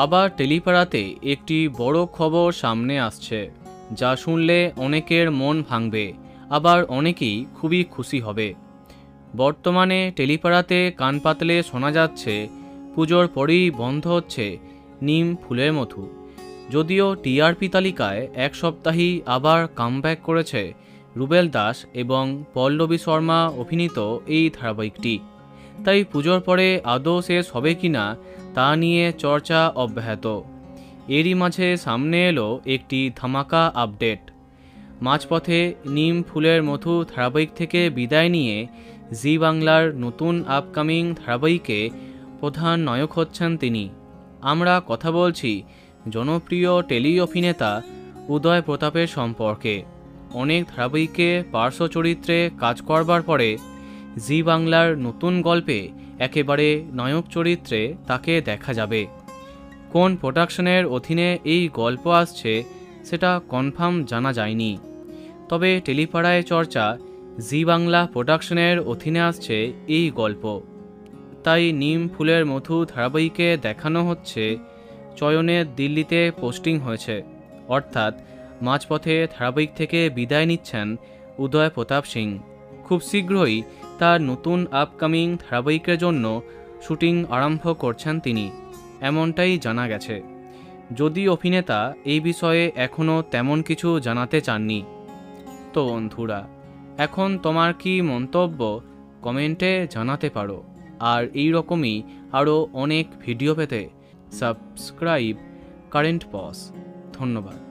আবার টেলিপাড়াতে একটি বড় খবর সামনে আসছে, যা শুনলে অনেকের মন ভাঙবে, আবার অনেকেই খুবই খুশি হবে। বর্তমানে টেলিপাড়াতে কান পাতলে শোনা যাচ্ছে পুজোর পরেই বন্ধ হচ্ছে নিম ফুলের মধু। যদিও টিআরপি তালিকায় এক সপ্তাহেই আবার কামব্যাক করেছে রুবেল দাস এবং পল্লবী শর্মা অভিনীত এই ধারাবাহিকটি, তাই পুজোর পরে আদৌ শেষ হবে কিনা তা নিয়ে চর্চা অব্যাহত। এরই মাঝে সামনে এলো একটি ধামাকা আপডেট। মাঝপথে নিম ফুলের মধু ধারাবাহিক থেকে বিদায় নিয়ে জি বাংলার নতুন আপকামিং ধারাবাহিকে প্রধান নায়ক হচ্ছেন তিনি। আমরা কথা বলছি জনপ্রিয় টেলি অভিনেতা উদয় প্রতাপের সম্পর্কে। অনেক ধারাবাহিকে পার্শ্ব চরিত্রে কাজ করবার পরে জি বাংলার নতুন গল্পে একেবারে নায়ক চরিত্রে তাকে দেখা যাবে। কোন প্রোডাকশনের অধীনে এই গল্প আসছে সেটা কনফার্ম জানা যায়নি, তবে টেলিপাড়ায় চর্চা জি বাংলা প্রোডাকশনের অধীনে আসছে এই গল্প। তাই নিম ফুলের মধু ধারাবাহিকে দেখানো হচ্ছে চয়নের দিল্লিতে পোস্টিং হয়েছে, অর্থাৎ মাঝপথে ধারাবাহিক থেকে বিদায় নিচ্ছেন উদয় প্রতাপ সিং। খুব শীঘ্রই তার নতুন আপকামিং ধারাবাহিকের জন্য শুটিং আরম্ভ করছেন তিনি, এমনটাই জানা গেছে। যদি অভিনেতা এই বিষয়ে এখনও তেমন কিছু জানাতে চাননি। তো বন্ধুরা, এখন তোমার কি মন্তব্য কমেন্টে জানাতে পারো। আর এই রকমই আরও অনেক ভিডিও পেতে সাবস্ক্রাইব কারেন্ট পজ। ধন্যবাদ।